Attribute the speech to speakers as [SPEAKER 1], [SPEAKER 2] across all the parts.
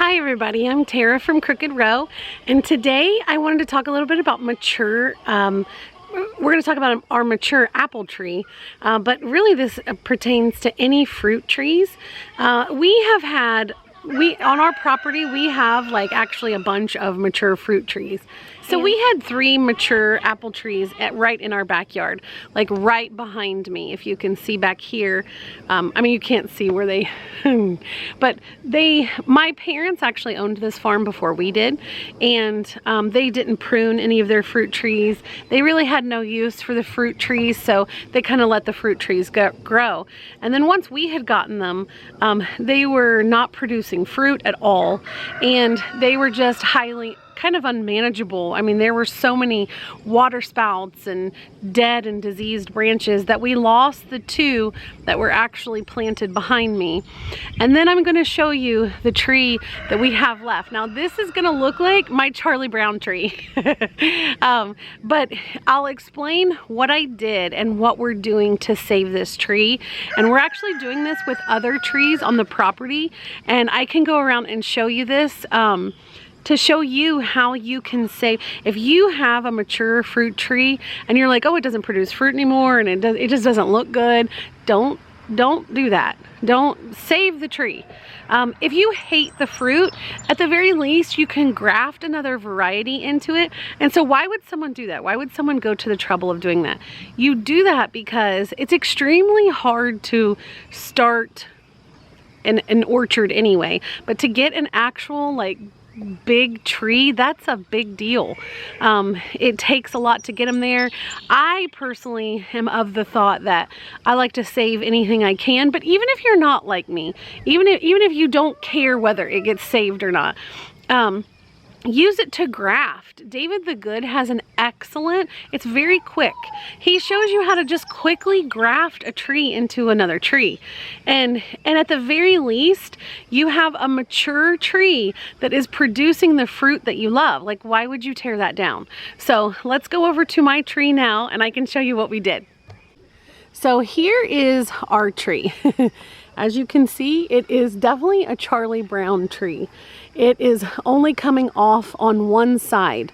[SPEAKER 1] Hi everybody, I'm Tara from Crooked Row, and today I wanted to talk a little bit about mature, we're going to talk about our mature apple tree, but really this pertains to any fruit trees. On our property, we have like actually a bunch of mature fruit trees. So we had 3 mature apple trees right in our backyard, like right behind me. If you can see back here, I mean, you can't see where they, but my parents actually owned this farm before we did, and they didn't prune any of their fruit trees. They really had no use for the fruit trees, so they kind of let the fruit trees grow. And then once we had gotten them, they were not producing fruit at all, and they were just kind of unmanageable. I mean, there were so many water spouts and dead and diseased branches that we lost the 2 that were actually planted behind me. And then I'm going to show you the tree that we have left. Now this is going to look like my Charlie Brown tree. But I'll explain what I did and what we're doing to save this tree. And we're actually doing this with other trees on the property, and I can go around and show you this to show you how you can save. If you have a mature fruit tree and you're like, oh, it doesn't produce fruit anymore and it just doesn't look good, don't do that. Don't save the tree. If you hate the fruit, at the very least you can graft another variety into it. And so why would someone do that? Why would someone go to the trouble of doing that? You do that because it's extremely hard to start an orchard anyway, but to get an actual like big tree, that's a big deal. It takes a lot to get them there. I personally am of the thought that I like to save anything I can, but even if you're not like me, even if you don't care whether it gets saved or not, use it to graft. David the Good has an excellent, it's very quick. He shows you how to just quickly graft a tree into another tree. And at the very least, you have a mature tree that is producing the fruit that you love. Like, why would you tear that down? So let's go over to my tree now and I can show you what we did. So here is our tree. As you can see, it is definitely a Charlie Brown tree. It is only coming off on one side.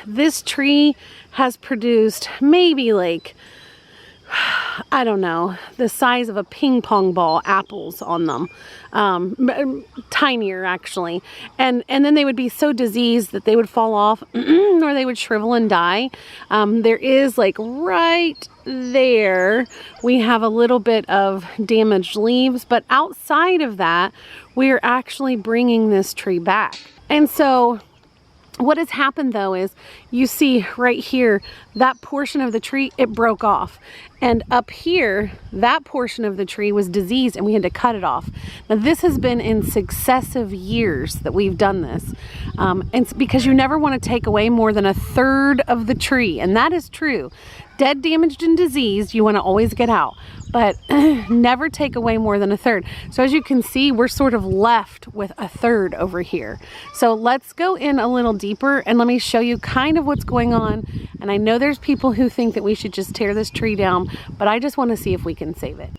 [SPEAKER 1] This tree has produced maybe like, I don't know, the size of a ping pong ball apples on them. Tinier actually. And then they would be so diseased that they would fall off or they would shrivel and die. There is like right there, we have a little bit of damaged leaves, but outside of that, we are actually bringing this tree back. And so what has happened though is you see right here, that portion of the tree, it broke off. And up here, that portion of the tree was diseased and we had to cut it off. Now this has been in successive years that we've done this. And it's because you never want to take away more than 1/3 of the tree. And that is true. Dead, damaged, and diseased, you want to always get out, but never take away more than 1/3. So as you can see, we're sort of left with 1/3 over here. So let's go in a little deeper and let me show you kind of what's going on. And I know there's people who think that we should just tear this tree down, but I just want to see if we can save it.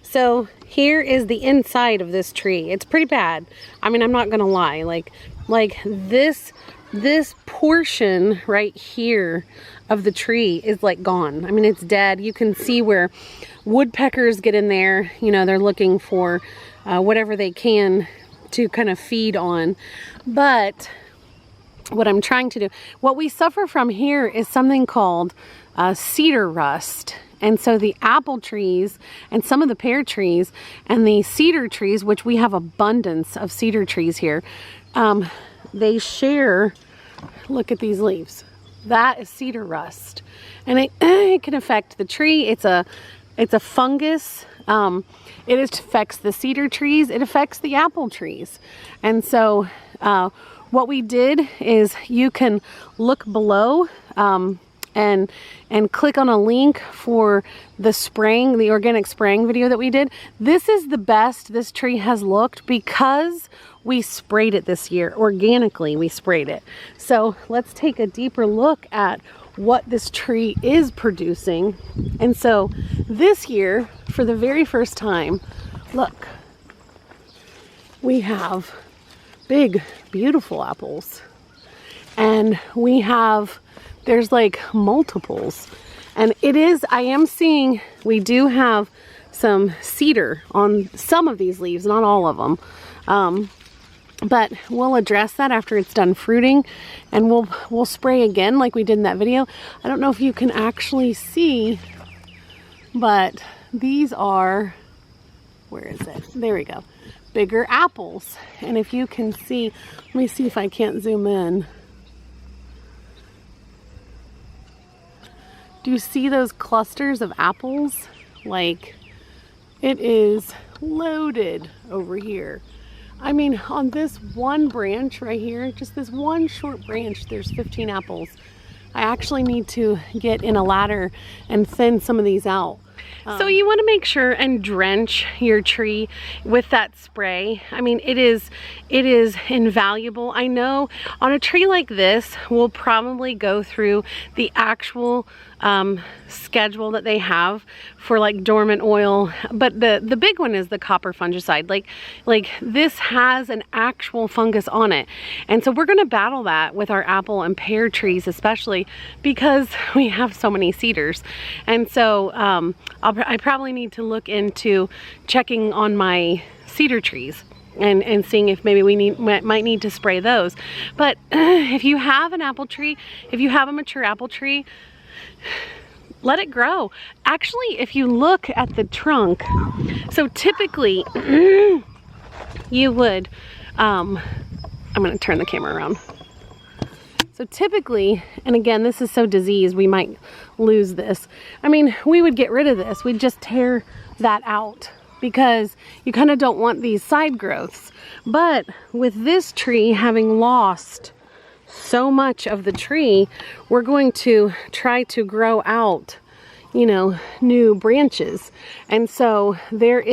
[SPEAKER 1] So here is the inside of this tree. It's pretty bad. I mean, I'm not gonna lie, like this portion right here of the tree is like gone. I mean, it's dead. You can see where woodpeckers get in there. You know, they're looking for whatever they can to kind of feed on. But what I'm trying to do, what we suffer from here is something called cedar rust. And so the apple trees and some of the pear trees and the cedar trees, which we have abundance of cedar trees here, they share, look at these leaves. That is cedar rust, and it can affect the tree. It's a fungus. It affects the cedar trees. It affects the apple trees. And so what we did is you can look below and click on a link for the spraying, the organic spraying video that we did. This is the best this tree has looked because we sprayed it this year. Organically, we sprayed it. So let's take a deeper look at what this tree is producing. And so this year, for the very first time, look, we have big, beautiful apples. And there's like multiples. And I am seeing, we do have some cedar on some of these leaves, not all of them. But we'll address that after it's done fruiting, and we'll spray again like we did in that video. I don't know if you can actually see, but these are, where is it? There we go. Bigger apples. And if you can see, let me see if I can't zoom in. Do you see those clusters of apples? Like, it is loaded over here. I mean, on this one branch right here, just this one short branch, there's 15 apples. I actually need to get in a ladder and thin some of these out. So you want to make sure and drench your tree with that spray. I mean, it is invaluable. I know on a tree like this, we'll probably go through the actual schedule that they have for like dormant oil, but the big one is the copper fungicide. Like this has an actual fungus on it, and so we're going to battle that with our apple and pear trees, especially because we have so many cedars. And so I probably need to look into checking on my cedar trees and seeing if maybe we might need to spray those. But if you have an apple tree, if you have a mature apple tree, let it grow. Actually, if you look at the trunk, so typically you would, I'm going to turn the camera around. So typically, and again, this is so diseased, we might lose this. I mean, we would get rid of this. We'd just tear that out because you kind of don't want these side growths. But with this tree having lost so much of the tree, we're going to try to grow out, you know, new branches. And so there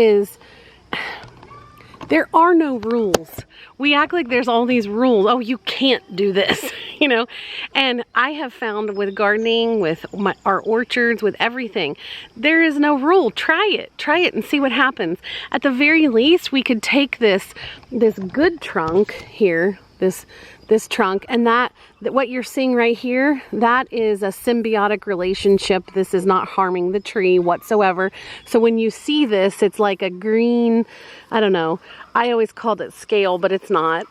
[SPEAKER 1] are no rules. We act like there's all these rules. Oh, you can't do this, you know? And I have found with gardening, with our orchards, with everything, there is no rule. Try it and see what happens. At the very least, we could take this good trunk here, this trunk, and that what you're seeing right here, that is a symbiotic relationship. This is not harming the tree whatsoever. So when you see this, it's like a green, I don't know, I always called it scale, but it's not.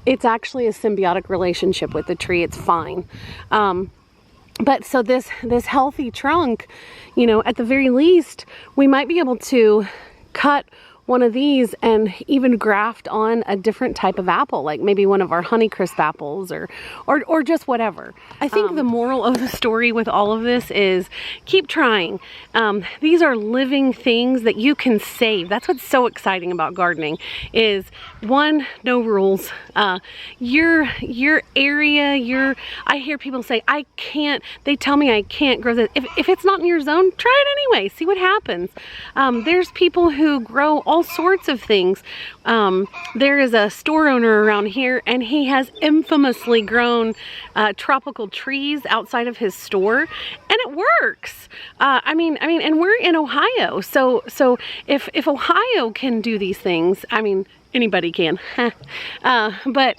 [SPEAKER 1] It's actually a symbiotic relationship with the tree. It's fine. But so this healthy trunk, you know, at the very least, we might be able to cut one of these and even graft on a different type of apple, like maybe one of our Honeycrisp apples or just whatever. I think the moral of the story with all of this is keep trying. These are living things that you can save. That's what's so exciting about gardening is, one, no rules. Your area, I hear people say, they tell me I can't grow this. If it's not in your zone, try it anyway. See what happens. There's people who grow all sorts of things. There is a store owner around here, and he has infamously grown tropical trees outside of his store, and it works. I mean, and we're in Ohio, so if Ohio can do these things, I mean, anybody can. But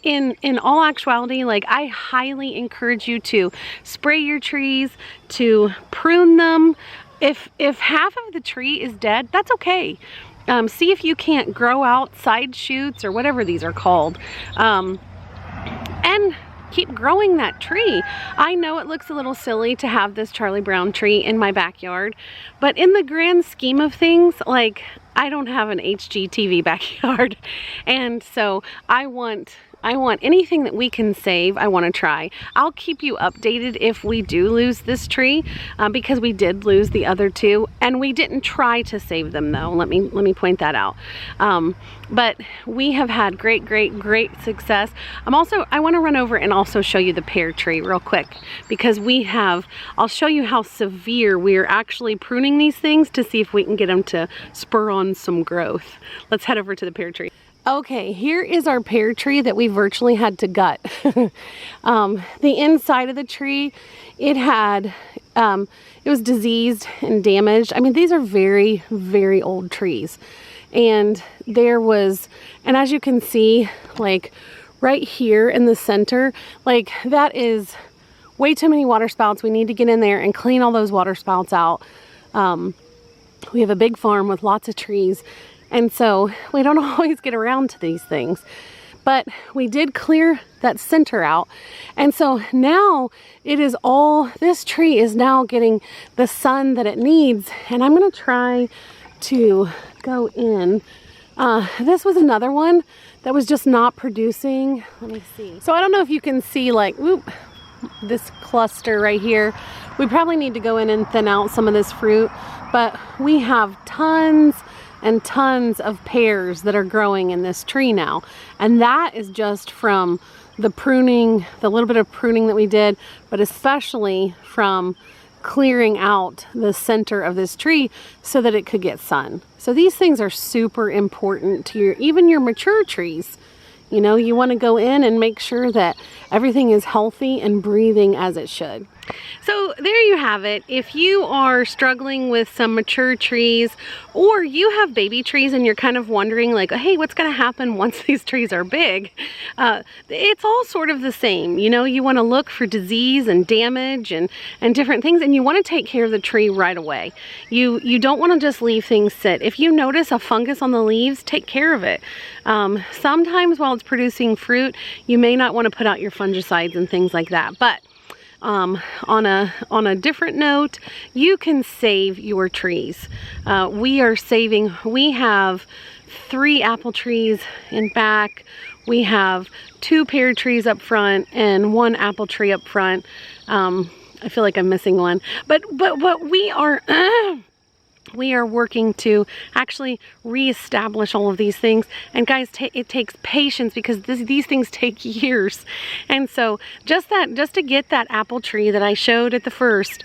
[SPEAKER 1] in all actuality, like, I highly encourage you to spray your trees, to prune them. If half of the tree is dead, that's okay. See if you can't grow out side shoots or whatever these are called. And keep growing that tree. I know it looks a little silly to have this Charlie Brown tree in my backyard, but in the grand scheme of things, like, I don't have an HGTV backyard, and so I want anything that we can save. I want to try. I'll keep you updated if we do lose this tree, because we did lose the other two, and we didn't try to save them though. Let me point that out. But we have had great success. I want to run over and also show you the pear tree real quick, because I'll show you how severe we're actually pruning these things to see if we can get them to spur on some growth. Let's head over to the pear tree. Okay, here is our pear tree that we virtually had to gut. The inside of the tree, it was diseased and damaged. I mean, these are very old trees. and and as you can see, like right here in the center, like that is way too many water spouts. We need to get in there and clean all those water spouts out. We have a big farm with lots of trees, and so we don't always get around to these things. But we did clear that center out. And so now it is this tree is now getting the sun that it needs. And I'm gonna try to go in. This was another one that was just not producing. Let me see. So I don't know if you can see like, this cluster right here. We probably need to go in and thin out some of this fruit, but we have tons and tons of pears that are growing in this tree now. And that is just from the pruning, the little bit of pruning that we did, but especially from clearing out the center of this tree so that it could get sun. So these things are super important to even your mature trees. You know, you want to go in and make sure that everything is healthy and breathing as it should. So there you have it. If you are struggling with some mature trees, or you have baby trees and you're kind of wondering like, hey, what's going to happen once these trees are big? It's all sort of the same. You know, you want to look for disease and damage and different things, and you want to take care of the tree right away. You don't want to just leave things sit. If you notice a fungus on the leaves, take care of it. Sometimes while it's producing fruit, you may not want to put out your fungicides and things like that. But on a different note, you can save your trees. We have 3 apple trees in back. We have 2 pear trees up front and 1 apple tree up front. I feel like I'm missing one, but we are working to actually reestablish all of these things. And guys, it takes patience because these things take years. And so just to get that apple tree that I showed at the first,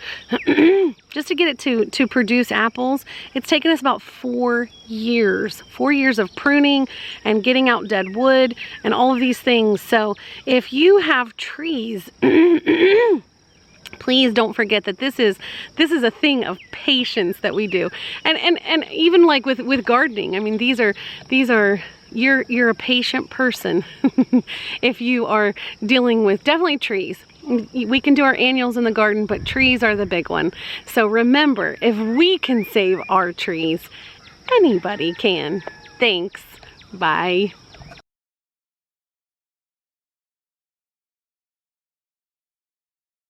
[SPEAKER 1] just to get it to produce apples, it's taken us about 4 years. 4 years of pruning and getting out dead wood and all of these things. So if you have trees, please don't forget that this is a thing of patience that we do, and even like with gardening. I mean, these are you're a patient person if you are dealing with definitely trees. We can do our annuals in the garden, but trees are the big one. So remember, if we can save our trees, anybody can. Thanks. Bye.